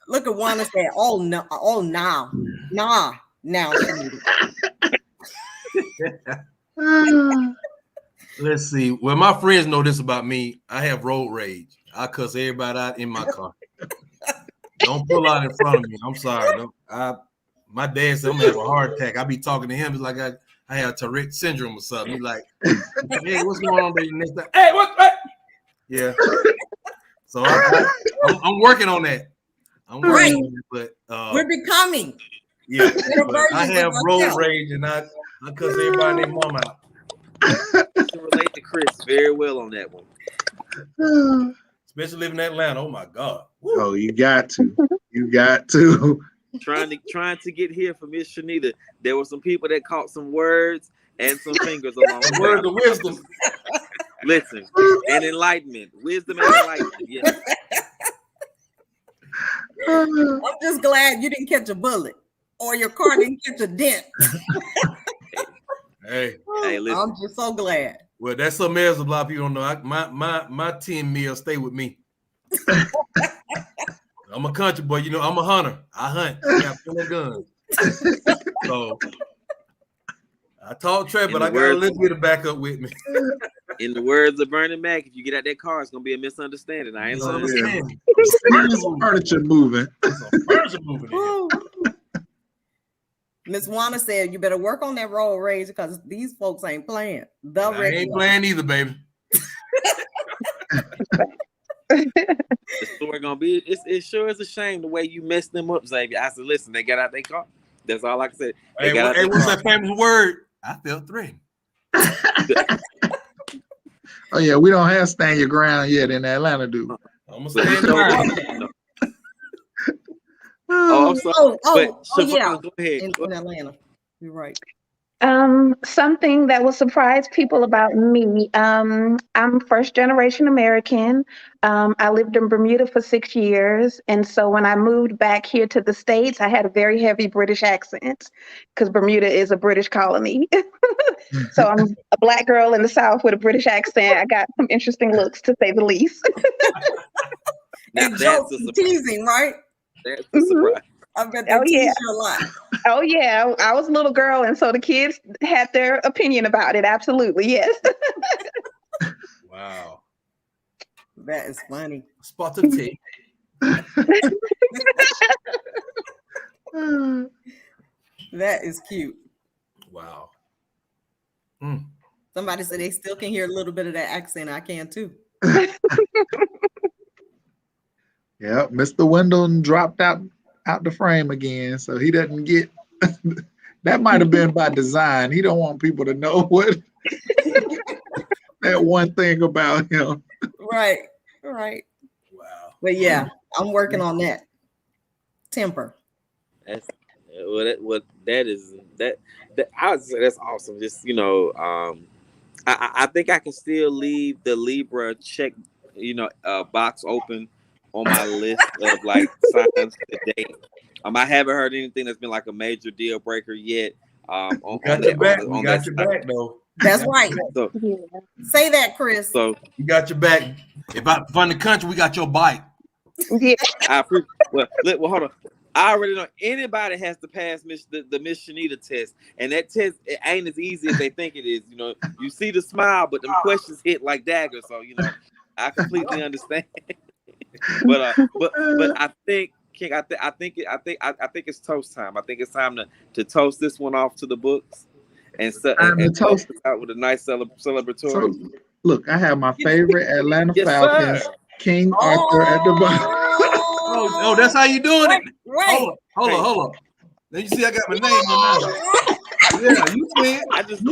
Look at Wanda say, "Oh no, nah." Let's see. Well, my friends know this about me. I have road rage. I cuss everybody out in my car. Don't pull out in front of me. I'm sorry. My dad said I'm gonna have a heart attack. I be talking to him. It's like I have Tourette syndrome or something. He's like, "Hey, what's going on, baby?" Next time, "Hey, what?" Yeah. So I'm working on that. I'm working on it, but we're becoming. Yeah. I have road rage and I cuss everybody and their mom out. I can relate to Chris very well on that one. Especially living in Atlanta. Oh my God. Woo. Oh, you got to. You got to. Trying to get here for Miss Shenita, there were some people that caught some words and some fingers along the way. Words of wisdom. Listen, and enlightenment. Wisdom and enlightenment. Yeah. I'm just glad you didn't catch a bullet or your car didn't catch a dent. Hey, listen. I'm just so glad. Well, that's something else a lot of people don't know. My 10 mil stay with me. I'm a country boy, you know. I'm a hunter. I hunt. I got plenty of guns. So I talk trap, but I got a little bit of backup with me. In the words of Bernie Mac, if you get out that car, it's gonna be a misunderstanding. I ain't understanding. Furniture moving. Furniture moving. Miss Wanda said, "You better work on that road rage because these folks ain't playing." I ain't playing either, baby. The story gonna be. It sure is a shame the way you messed them up, Xavier. I said, listen, they got out their car. That's all I can say. Hey, what's that famous word? I felt threatened. Oh yeah, we don't have stand your ground yet in Atlanta, dude. I'm gonna stand around. Oh, I'm sorry. Yeah. Go ahead. In Atlanta, you're right. Something that will surprise people about me. I'm first generation American. I lived in Bermuda for 6 years. And so when I moved back here to the States, I had a very heavy British accent because Bermuda is a British colony. So I'm a Black girl in the South with a British accent. I got some interesting looks, to say the least. And jokes and teasing, right? That's a surprise. I bet they tease you a lot. Oh yeah, I was a little girl, and so the kids had their opinion about it. Absolutely, yes. Wow. That is funny. Spot of tea. That is cute. Wow. Somebody said they still can hear a little bit of that accent. I can too. Yeah, Mr. Wendell dropped out the frame again, so he doesn't get. That might have been by design. He don't want people to know what that one thing about him. Right. Wow. But yeah, I'm working on that. Temper. That's I would say that's awesome. Just I think I can still leave the Libra check box open on my list of like signs today. I haven't heard anything that's been like a major deal breaker yet. We got your back though. That's right. So, say that, Chris. So we got your back. If I find the country, we got your bike. Yeah. Well, hold on. I already know anybody has to pass the Miss Shenita test, and that test it ain't as easy as they think it is. You see the smile, but the questions hit like daggers. So I completely understand. but I think King, I think it's toast time. I think it's time to toast this one off to the books and toast it out with a nice celebratory. So, look, I have my favorite Atlanta Falcons, sir. King Arthur at the bottom. Oh, that's how you doing it. Right. Hold on. Then you see, I got my name on that. Yeah, you see it. I just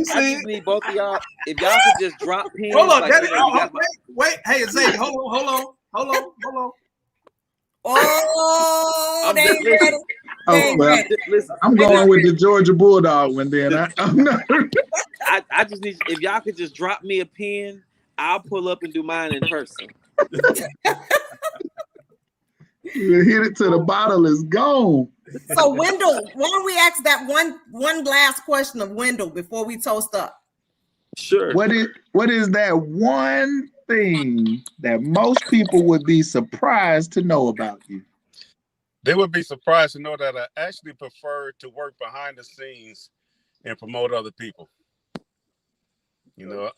need both of y'all. If y'all could just drop pins. Hold on, wait. Hey, Xavier, hold on. Oh, they ready. Listen, I'm going with the Georgia Bulldog one then. I just need, if y'all could just drop me a pin, I'll pull up and do mine in person. You hit it to the bottle, it's gone. So Wendell, why don't we ask that one last question of Wendell before we toast up? Sure. What is that one thing that most people would be surprised to know about you? They would be surprised to know that I actually prefer to work behind the scenes and promote other people.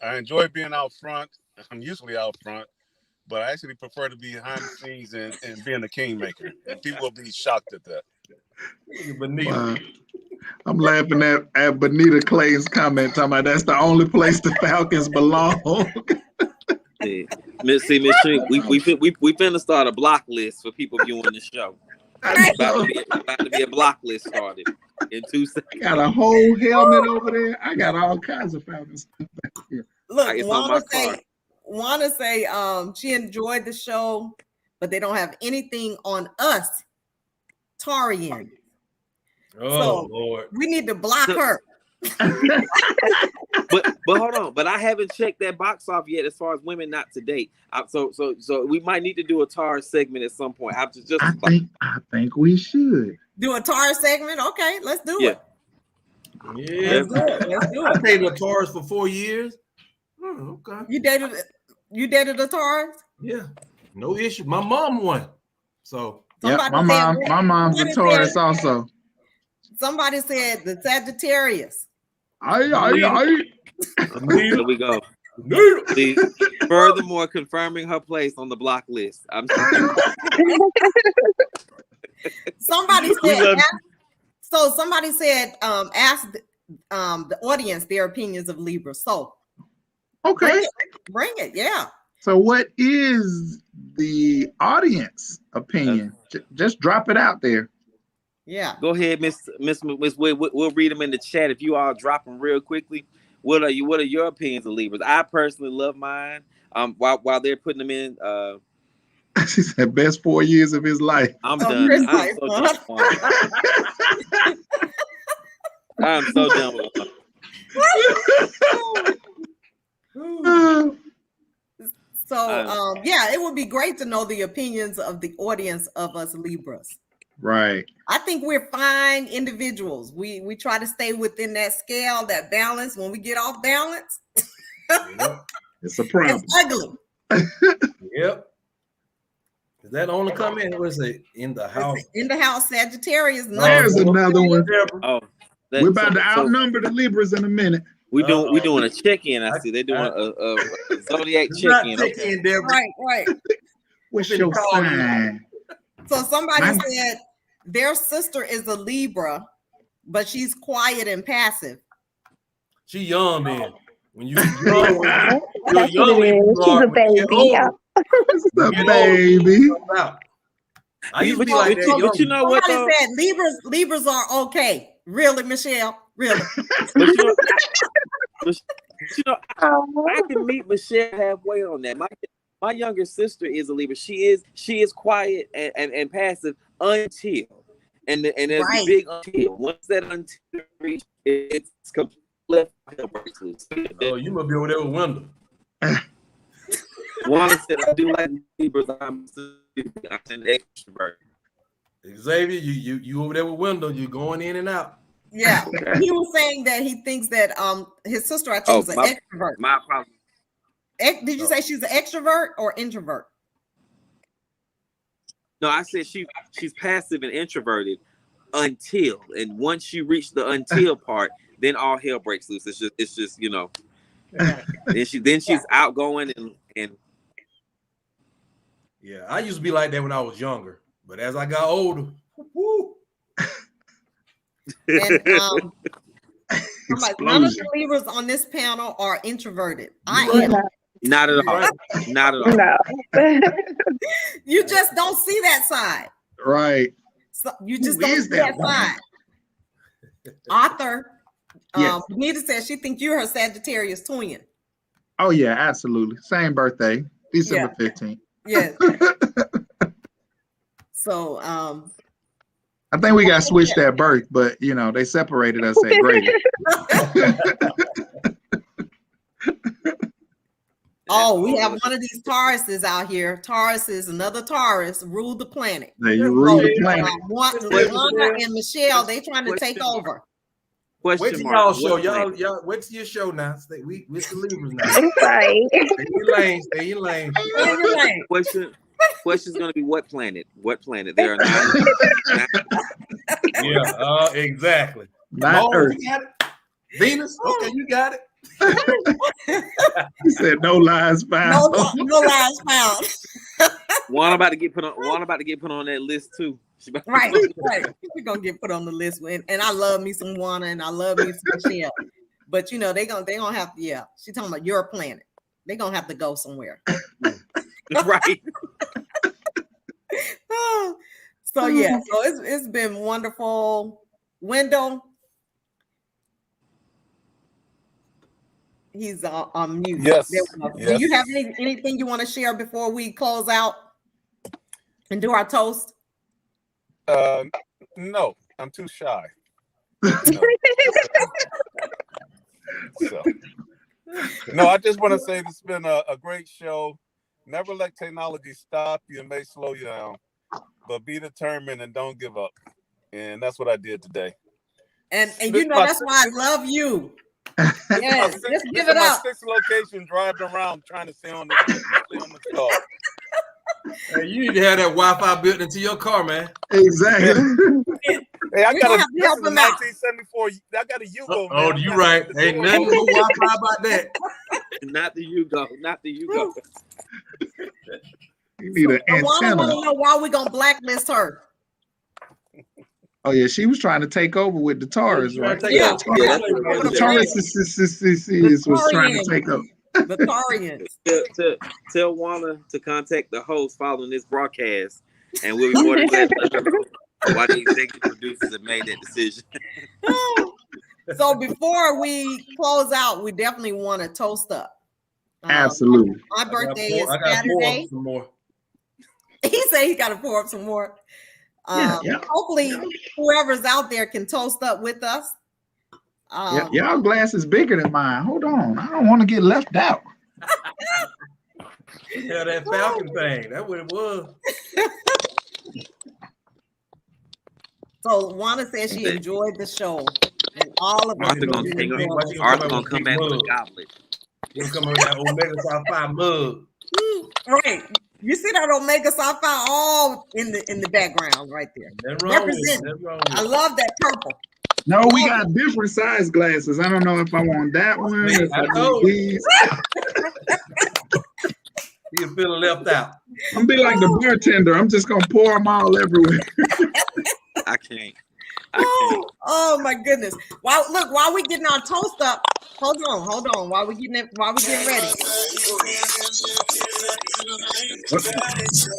I enjoy being out front. I'm usually out front, but I actually prefer to be behind the scenes and being a kingmaker. And people will be shocked at that. I'm laughing at Benita Clayton's comment talking about that's the only place the Falcons belong. Miss Shrink, we finna start a block list for people viewing the show. About to be a block list started in 2 seconds. I got a whole helmet over there. I got all kinds of Falcons back here. Look, wanna say she enjoyed the show, but they don't have anything on us, Tarian. Oh, Lord. We need to block her. but hold on. But I haven't checked that box off yet as far as women not to date. So we might need to do a Tar segment at some point. I think we should do a Tar segment. Okay, let's do it. Yeah, let's do it. I dated a Taurus for 4 years. Oh, okay. You dated a Taurus? Yeah, no issue. My mom won. So yeah, my mom's a Taurus also. Somebody said the Sagittarius. There we go. See, furthermore, confirming her place on the block list. Somebody said. Somebody said, ask the audience their opinions of Libra. So, okay, bring it. Yeah. So, what is the audience opinion? Just drop it out there. Yeah. Go ahead, Miss we'll read them in the chat. If you all drop them real quickly, what are your opinions of Libras? I personally love mine. While they're putting them in, she said best 4 years of his life. I'm done. I'm so done with them. So yeah, it would be great to know the opinions of the audience of us Libras. Right. I think we're fine individuals. We try to stay within that scale, that balance. When we get off balance, it's a problem. It's ugly. Yep. Is that only comment? What is it? In the house. In the house, Sagittarius. There's another one. Oh, we're about to outnumber the Libras in a minute. We doing a check-in. I see they're doing a zodiac check-in. Okay. Right. What's your sign? So somebody said their sister is a Libra, but she's quiet and passive. She young then. When you That's what it is. She's a baby. Yeah. It's a baby. I used to be like that. But you know what? Somebody said Libras are okay. Really, Michelle? Really? But you know, I can meet Michelle halfway on that. My younger sister is a Libra. She is quiet and passive until and there's a big until. Once that until reach, it's complete. Oh, you must be over there with Wendell. One said I do like Libras. I'm an extrovert. Xavier, you over there with Wendell. You're going in and out. Yeah, he was saying that he thinks that his sister, I think, is an extrovert. My problem. Did you say she's an extrovert or introvert? No, I said she's passive and introverted until, and once you reach the until part, then all hell breaks loose. It's just you know. then she's outgoing and. Yeah, I used to be like that when I was younger, but as I got older, woo. And none of the Libras on this panel are introverted. I am. Not at all. Not at all. No. You just don't see that side. Right. So you just don't see that side. Author, Shenita says she thinks you're her Sagittarius twin. Oh yeah, absolutely. Same birthday, December 15th. Yes. So I think we got switched at birth, but you know, they separated us at grade. Oh, we have one of these Tauruses out here. Taurus is another Taurus, rule the planet. You rule the planet. Wanda and Michelle, they trying to take over. Wait till y'all show. Y'all wait till your show now. We're the Libras now. Right. Stay in lane. Question's gonna be what planet? What planet? There are 9. Yeah, exactly. Not Earth. You got it. Venus. Okay, you got it. He said no lies found. No lies found. One about to get put on that list too. Right. We're gonna get put on the list, and I love me some Juana and I love me some Michelle. But you know, they gonna have to, she's talking about your planet. They're gonna have to go somewhere. Right. So it's been wonderful. Wendell, he's on mute. Yes. Do you have anything you want to share before we close out and do our toast? No, I'm too shy. No, I just want to say this has been a great show. Never let technology stop you. It may slow you down, but be determined and don't give up. And that's what I did today. And you know, that's why I love you. Yes, just give it up. 6 location driving around trying to stay on the call. Hey, you need to have that Wi-Fi built into your car, man. Exactly. Hey, I got a 1974. I got a Yugo. Oh, you right. Ain't nothing but Wi-Fi about that. Not the Yugo. You need an antenna. I want to know why we gonna blacklist her. Oh yeah, she was trying to take over with the Taurus, right? Yeah. The Taurus was trying to take over. The Taurians. Tell Wanda to contact the host following this broadcast, and we'll be more than glad to let her know why the executive producers have made that decision. So before we close out, we definitely want to toast up. Absolutely. My birthday is Saturday. Some more. He said he got to pour up some more. Hopefully, whoever's out there can toast up with us. Yeah, y'all glass is bigger than mine. Hold on, I don't want to get left out. Yeah, that Falcon thing. That's what it was. So Wanda says she enjoyed the show, and all of us Arthur gonna really enjoyed it. Arthur gonna come back with a goblet. He'll come with that Omega Psi Phi mug. Right. You see that Omega Psi Phi all in the background right there. Representing. I love that purple. No, we got different size glasses. I don't know if I want that one. If I need these. You're feeling left out. I'm be like the bartender. I'm just gonna pour them all everywhere. I can't. Oh my goodness! While we getting our toast up, hold on. While we getting ready.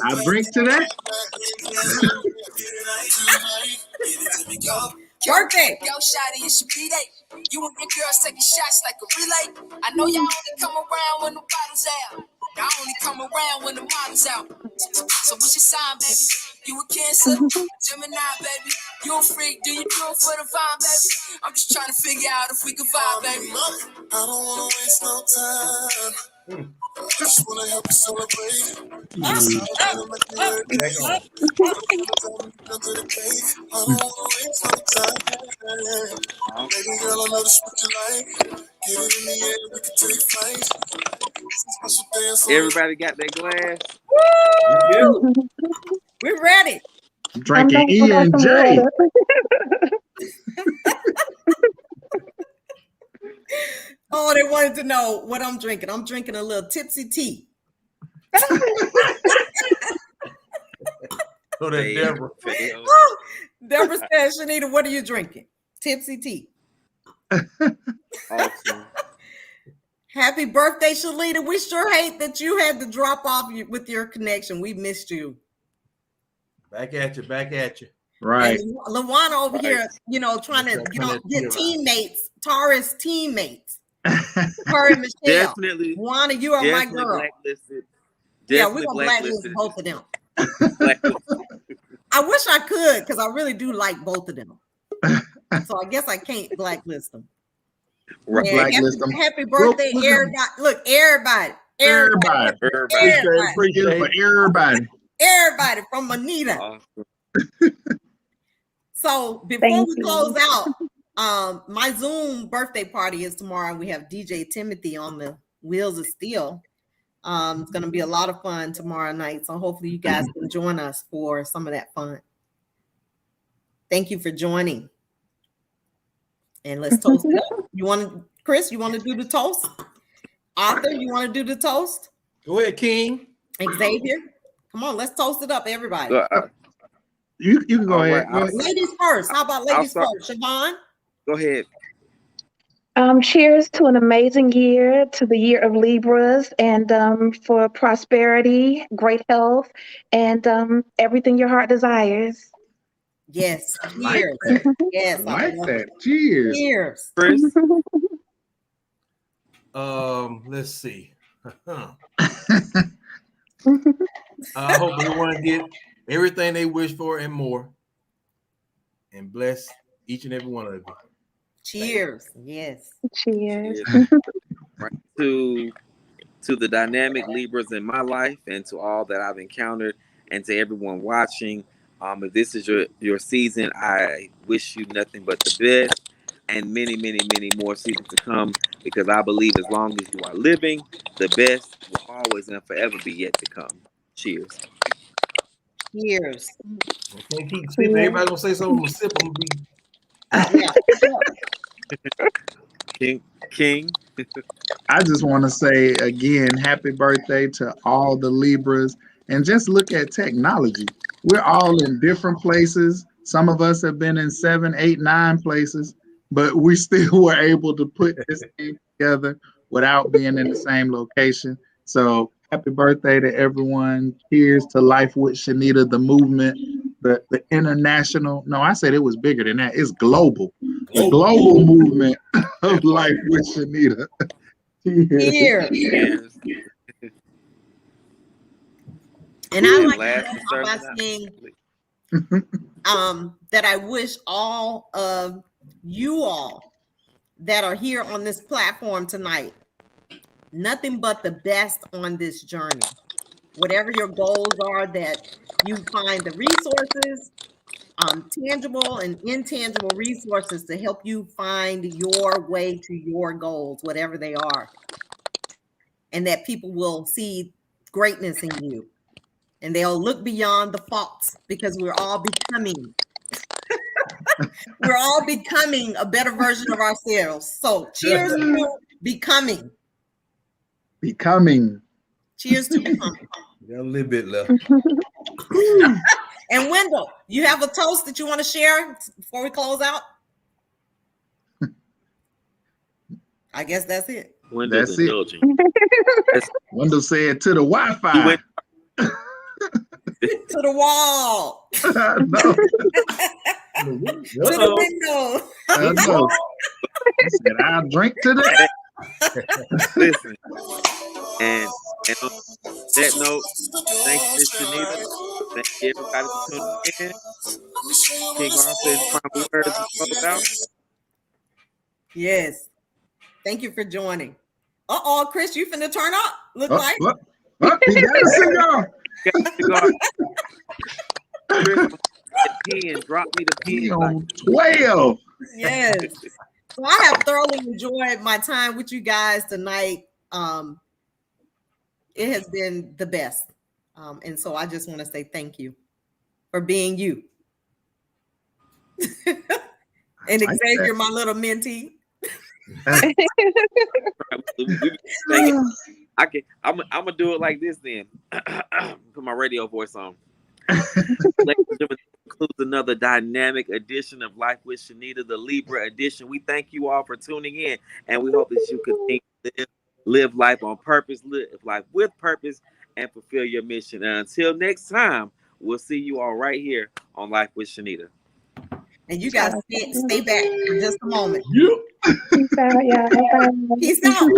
I drink to that. Birthday. Yo, Shotty, it's your B-Day. You and your girls taking shots like a relay. I know y'all only come around when the bottles out. Y'all only come around when the model's out. So what's your sign, baby? You a Cancer? Gemini, baby. You a freak? Do you do it for the vibe, baby? I'm just trying to figure out if we can vibe, baby. I don't wanna waste no time. I just wanna help you celebrate. I don't wanna waste no time. Baby girl, I know this what you like. Get it in the air, we can take flight. Everybody got their glass? Woo! We're ready. I'm drinking E&J. Oh, they wanted to know what I'm drinking. I'm drinking a little tipsy tea. So that Deborah. Deborah says, Shenita, what are you drinking? Tipsy tea. Awesome. Happy birthday, Shenita. We sure hate that you had to drop off with your connection. We missed you. Back at you. Right. And Lawana over here, trying to get teammates, Taurus teammates. Her and Michelle. Definitely. Lawana, you are my girl. Blacklisted. Yeah, we're going to blacklist both of them. I wish I could, because I really do like both of them. So I guess I can't blacklist them. Right. Blacklist them. Happy birthday, everybody. Look, everybody. Everybody from Manita. Awesome. So before we close out, my Zoom birthday party is tomorrow. We have DJ Timothy on the Wheels of Steel. It's going to be a lot of fun tomorrow night. So hopefully you guys can join us for some of that fun. Thank you for joining. And let's toast it up. Chris, you want to do the toast? Arthur, you want to do the toast? Go ahead, King. Xavier, come on, let's toast it up, everybody. You can go ahead. Ladies first. How about ladies first? Siobhan? Go ahead. Cheers to an amazing year, to the year of Libras, and for prosperity, great health, and everything your heart desires. Yes. Like Cheers. that. Yes. Like that. Cheers. Cheers. Chris? Let's see. I hope everyone get everything they wish for and more. And bless each and every one of you. Cheers. Yes. Cheers. Right. To the dynamic Libras in my life and to all that I've encountered and to everyone watching. If this is your season, I wish you nothing but the best and many, many, many more seasons to come, because I believe as long as you are living, the best will always and forever be yet to come. Cheers. Cheers. Can't keep sipping. Everybody gonna say something. I'm gonna sip. I'm gonna be King. I just want to say again, happy birthday to all the Libras. And just look at technology. We're all in different places. Some of us have been in 7, 8, 9 places, but we still were able to put this thing together without being in the same location. So happy birthday to everyone. Cheers to Life with Shenita, the movement, the international. No, I said it was bigger than that. It's global. The global movement of Life with Shenita. Cheers. And I like to start by saying that I wish all of you all that are here on this platform tonight, nothing but the best on this journey. Whatever your goals are, that you find the resources, tangible and intangible resources to help you find your way to your goals, whatever they are. And that people will see greatness in you. And they'll look beyond the faults, because we're all becoming. We're all becoming a better version of ourselves. So cheers to becoming. Becoming. Cheers to becoming. Got a little bit left. And Wendell, you have a toast that you want to share before we close out? I guess that's it. Wendell's That's it. indulging. Wendell said to the Wi-Fi. He went- To the wall. No. To the window. I know. He said, I'll drink to that. Listen. And on that note, thanks, Miss Shenita. Thank you, everybody, for tuning in. King Arthur, any final words to close out? Yes. Thank you for joining. Chris, you finna turn up? Look like? He got a cigar. Drop me the He pen. on 12. Yes. So I have thoroughly enjoyed my time with you guys tonight. It has been the best. And so I just want to say thank you for being you. And Xavier, my little mentee. I'm gonna do it like this then. Put my radio voice on. Ladies and gentlemen, concludes another dynamic edition of Life with Shenita, the Libra edition. We thank you all for tuning in, and we hope that you continue to live life on purpose, live life with purpose, and fulfill your mission. And until next time, we'll see you all right here on Life with Shenita. And you guys stay back for just a moment. Peace out, y'all. Peace out.